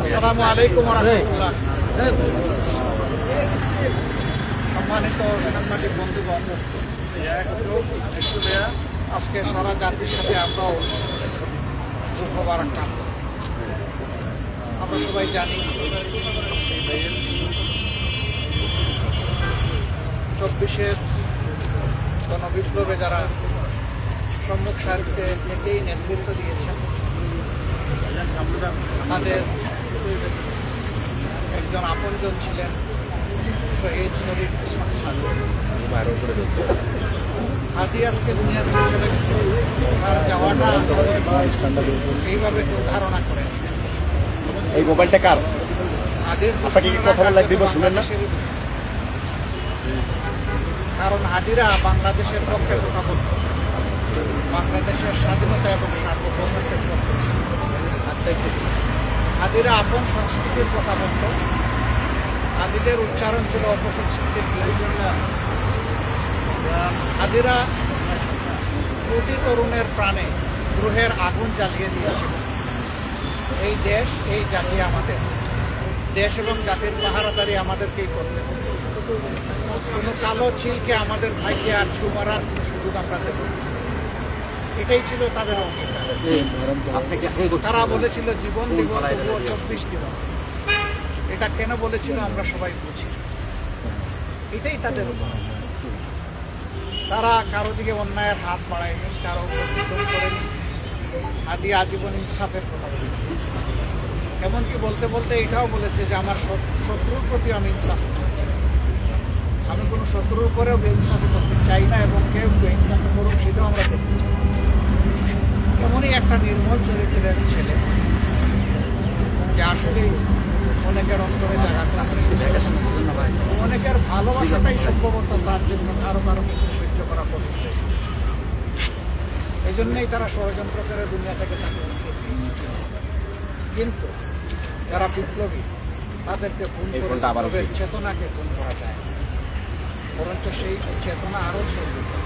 আসসালামু আলাইকুম ওয়া রাহমাতুল্লাহ। সম্মানিত সাংবাদিক বন্ধুগণ, আজকে সারা জাতির সাথে আমরাও দুঃখ ভারাক্রান্ত। আমরা সবাই জানি 24-এর গণবিপ্লবে যারা সম্মুখ সারিতে থেকেই নেতৃত্ব দিয়েছেন, তাদের একজন আপনজন ছিলেন শহীদ শরীফ ওসমান সাজু। হাদি আজকে দুনিয়া থেকে চলে গেছে। তার যাওয়াটা এইভাবে কেউ ধারণা করেন। এই মোবাইলটা কার? আপনাকে কি কথা বলা দিব শুনেন না? কারণ হাদিরা বাংলাদেশের পক্ষে কথা বলত, বাংলাদেশের স্বাধীনতা এবং সার্বভৌমত্বের পক্ষে। হাদিরা আপন সংস্কৃতির কথা বলত। হাদিদের উচ্চারণ ছিল অপসংস্কৃতির বিরুদ্ধে। হাদিরা কোটি তরুণের প্রাণে গ্রহের আগুন জ্বালিয়ে দিয়েছিল। এই দেশ, এই জাতি আমাদের দেশ এবং জাতির পাহারাদারি আমাদেরকেই করতে হবে। কোনো কালো চিলকে আমাদের ভাইকে আর ছু মারার সুযোগ আমরা দেব। এটাই ছিল তাদের অঙ্গীকার। তারা বলেছিল জীবন দিব, তবুও 24 দিব। এটা কেন বলেছিল আমরা সবাই বুঝি। এটাই তাদের উপর। তারা কারো দিকে অন্যায়ের হাত বাড়ায়নি, কারো প্রতিশোধ করেনি। আদি আজীবন ইনসাফের কথা বলে, এমনকি বলতে বলতে এটাও বলেছে যে আমার শত্রুর প্রতি আমি ইনসাফ করতে চাই। আমি কোনো শত্রুর উপরেও বেইনসাফি করতে চাই না, এবং কেউ বেইনসাফি করুক সেটাও আমরা দেখতে চাই। এমনই একটা নির্মল চরিত্রের ছেলে, যে আসলেই অনেকের অন্তরে জায়গা করে। অনেকের ভালোবাসাটাই সম্ভবত তার জন্য কারো কারো কিন্তু সহ্য করা কঠিন হয়ে গেছে। এই জন্যই তারা ষড়যন্ত্র করে দুনিয়া থেকে তাকে উঠিয়ে দিয়েছে। কিন্তু যারা বিপ্লবী, তাদেরকে খুন করে বিপ্লবের চেতনাকে খুন করা যায় না, বরঞ্চ সেই চেতনা আরও ছড়িয়ে যায়।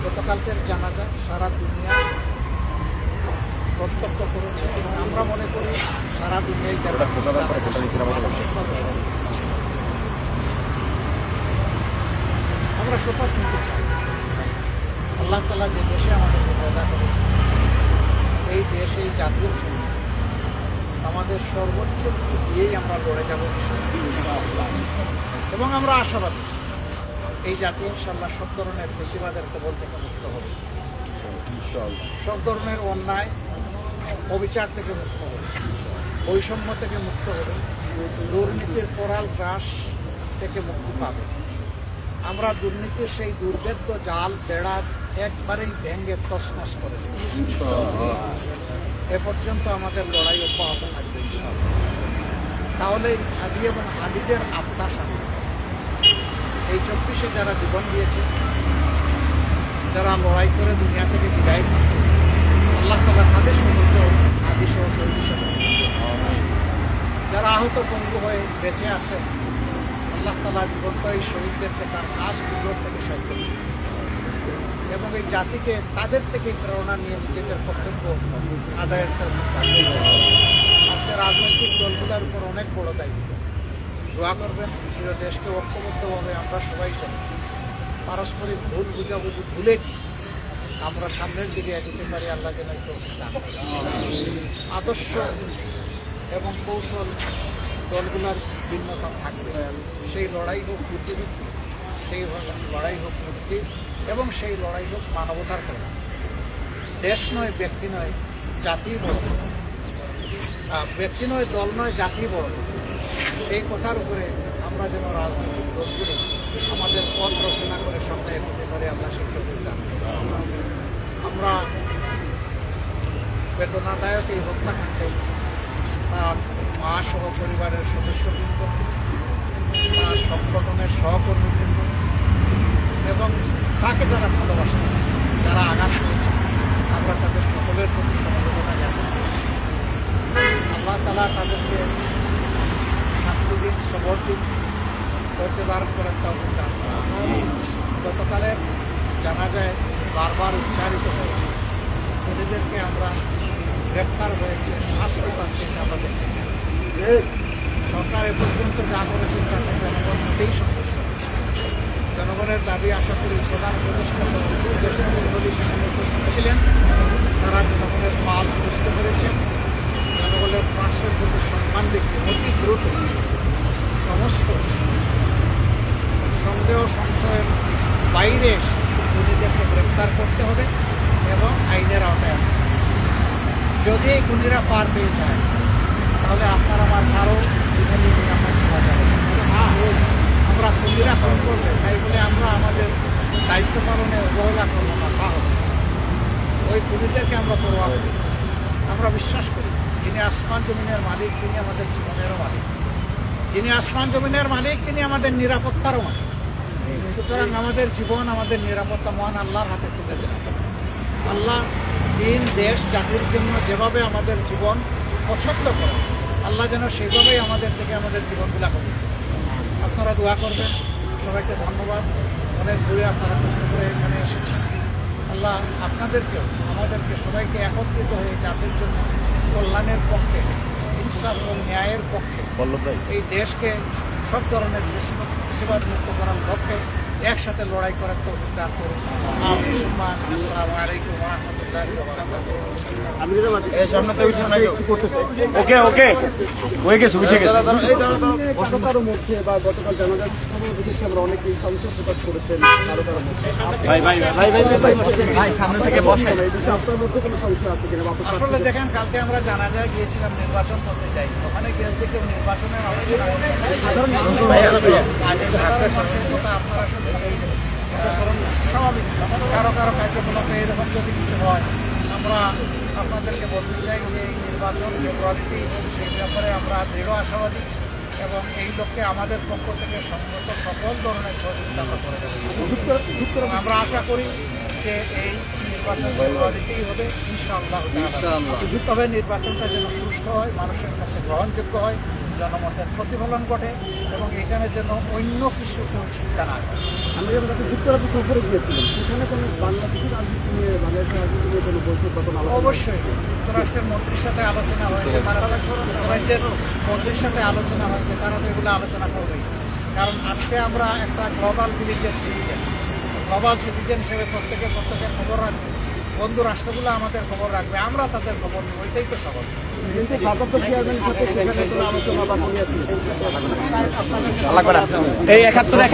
গতকালকের জানাজা সারা দুনিয়া প্রত্যক্ষ করেছে, এবং আমরা মনে করি সারা দুনিয়ায় আমরা শপথ নিতে চাই। আল্লাহ তাআলা যে দেশে আমাদেরকে পয়দা করেছে, এই দেশ, এই জাতির জন্য আমাদের সর্বোচ্চ দিয়েই আমরা লড়ে যাব এবং আমরা আশাবাদী এই জাতি ইনশাআল্লাহ সব ধরনের ফেসিবাদের কবল থেকে মুক্ত হবে, সব ধরনের অন্যায় অবিচার থেকে মুক্ত হবে, বৈষম্য থেকে মুক্ত হবে, দুর্নীতির করাল গ্রাস থেকে মুক্তি পাবে। আমরা দুর্নীতির সেই দুর্ভেদ্য জাল বেড়া একবারেই ভেঙে তছনছ করে দেব। এ পর্যন্ত আমাদের লড়াই অব্যাহত থাকবে ইনশাআল্লাহ। তাহলে হাদি এবং হাদিদের আত্মা শান্তি। এই 24-এ যারা জীবন দিয়েছে, যারা লড়াই করে দুনিয়া থেকে বিদায় দিচ্ছে, আল্লাহ তাআলা তাদের সমুদ্র হাদি সহ শহীদ হিসেবে, যারা আহত পঙ্গু হয়ে বেঁচে আছেন, আল্লাহ তাআলা জীবন্ত এই শহীদদেরকে তার কাজ বিগ্রহ থেকে সাহায্য করবে এবং এই জাতিকে তাদের থেকে প্রেরণা নিয়ে নিজেদের কর্তব্য আদায়ের তৌফিক দান করবেন। আজকে রাজনৈতিক দলগুলোর উপর অনেক বড় দায়িত্ব। দোয়া করবেন প্রিয় দেশকে ঐক্যবদ্ধভাবে আমরা সবাই চাই পারস্পরিক ভুল বুঝাবুঝি ভুলে আমরা সামনের দিকে এগোতে পারি। আল্লাহ যেন তৌফিক দান করেন। আদর্শ এবং কৌশল দলগুলোর ভিন্নতা থাকবে, সেই লড়াই হোক বুদ্ধিবৃত্তি, সেই লড়াই হোক মুক্তি, এবং সেই লড়াই হোক মানবতার কথা। দেশ নয়, ব্যক্তি নয়, জাতি বড়, ব্যক্তি নয়, দল নয়, জাতি বড়। সেই কথার উপরে আমরা যেন রাজনৈতিক দলগুলো আমাদের পথ রচনা করে সামনে এগোতে পারে। আমরা সেই তৌফিক দান করি। আমরা বেদনাদায়ক এই হত্যাকাণ্ডে তার মা সহ পরিবারের সদস্যবৃন্দ, তার সংগঠনের সহকর্মীবৃন্দ এবং তাকে যারা ভালোবাসেন, যারা আঘাত করেছে, আমরা তাদের সকলের প্রতি সমবেদনা জ্ঞাপন করছি। আল্লাহ তাআলা তাদেরকে শান্তি দিন, সবর দিন, ধৈর্য ধারণ করার তৌফিক দান করেন। গতকালের জানাজায় বারবার উচ্চারিত হয়েছে খুনিদেরকে আমরা গ্রেপ্তার হয়েছে শাস্তি পাচ্ছি এটা আমরা দেখতে চাই। সরকার এ পর্যন্ত যা করেছেন তাতে জনগণ মোটেই সন্তুষ্ট নয়। জনগণের দাবি আশা করি প্রধান উপদেষ্টা যে সকল সেখানে উপস্থিত ছিলেন তারা জনগণের পাল বুঝতে পেরেছেন। জনগণের পার্শ্বের প্রতি সম্মান দেখতে অতি দ্রুত সমস্ত সন্দেহ সংশয়ের বাইরে এসে খুনিদেরকে গ্রেপ্তার করতে হবে এবং আইনের আওতায় আনতে হবে। যদি এই খুনিরা পার পেয়ে যায় তাহলে আপনার আমার কারো এখানে নিরাপদ পাওয়া যাবে না। আমরা খুনিরা খুন করবে তাই বলে আমরা আমাদের দায়িত্ব পালনে অবহেলা করবো না, তা হবে। ওই খুনিদেরকে আমরা পরোয়া করি। আমরা বিশ্বাস করি যিনি আসমান জমিনের মালিক তিনি আমাদের জীবনেরও মালিক, যিনি আসমান জমিনের মালিক তিনি আমাদের নিরাপত্তারও মালিক। সুতরাং আমাদের জীবন আমাদের নিরাপত্তা মহান আল্লাহর হাতে তুলে দেন। আল্লাহ দিন দেশ জাতির জন্য যেভাবে আমাদের জীবন পছন্দ করেন আল্লাহ যেন সেইভাবেই আমাদের থেকে আমাদের জীবনগুলা করে। আপনারা দোয়া করবেন। সবাইকে ধন্যবাদ। অনেক দূরে আপনারা কষ্ট করে এখানে এসেছেন। আল্লাহ আপনাদেরকেও আমাদেরকে সবাইকে একত্রিত হয়ে জাতির জন্য কল্যাণের পক্ষে ইনসাফ এবং ন্যায়ের পক্ষে এই দেশকে সব ধরনের ফেসিবাদ মুক্ত করার লক্ষ্যে একসাথে লড়াই করার তৌফিক দান করুন। আমিন। আসসালামু আলাইকুম ওয়া রাহমাতুল্লাহি ওয়া বারাকাতুহু। ওকে ওকে হয়ে গেছে, বুঝে গেছে। কারো মধ্যে বা গতকাল জানাজার খবর দেখেছি আমরা অনেকেই সংশয় প্রকাশ করেছেন কারো কারো মধ্যে। ভাই ভাই ভাই ভাই ভাই সামনে থেকে বসেন। এই বিষয়ে আপনার মধ্যে কোনো সংশয় আছে কিনা? আসলে দেখেন, কালকে আমরা জানাজায় গিয়েছিলাম নির্বাচন করতে যাই। ওখানে গিয়ে দেখে নির্বাচনের আলোচনা সাধারণ মানুষের কথা আপনারা শুনেছেন। স্বাভাবিক কারো কারো কার্যকলাপে এরকম যদি কিছু হয় আমরা আপনাদেরকে বলতে চাই যে এই নির্বাচন ফেব্রুয়ারিতেই সেই ব্যাপারে আমরা দৃঢ় আশাবাদী এবং এই লক্ষ্যে আমাদের পক্ষ থেকে সম্মত সকল ধরনের সহযোগিতা আমরা করে দেবো। আমরা আশা করি যে এই নির্বাচন ফেব্রুয়ারিতেই হবে ইনশাআল্লাহ। তবে নির্বাচনটা যেন সুষ্ঠু হয়, মানুষের কাছে গ্রহণযোগ্য হয়, জনমতের প্রতিফলন ঘটে এবং এখানে যেন অন্য কিছু কেউ চিন্তা না করে। আমি যখন যুক্তরাজ্য সফরে গিয়েছিলাম সেখানে কোনো বাংলাদেশের রাজনীতি নিয়ে বাংলাদেশের রাজনীতি নিয়ে কোনো বৈঠক বা কোনো আলোচনা? অবশ্যই যুক্তরাষ্ট্রের মন্ত্রীর সাথে আলোচনা হয়েছে, যুক্তরাজ্যের মন্ত্রীর সাথে আলোচনা হয়েছে। তারা তো এগুলো আলোচনা করবেই, কারণ আজকে আমরা একটা গ্লোবাল ভিলেজের সিটিজেন। গ্লোবাল সিটিজেন হিসেবে প্রত্যেকের খবর রাখবে, বন্ধু রাষ্ট্রগুলো আমাদের খবর রাখবে, আমরা তাদের খবর নেব, এটাই তো সহজ। কিন্তু ভারপ্রাপ্ত চেয়ারম্যানের সাথে সেখানে কোনো আলোচনা বা কোনো এই ৭১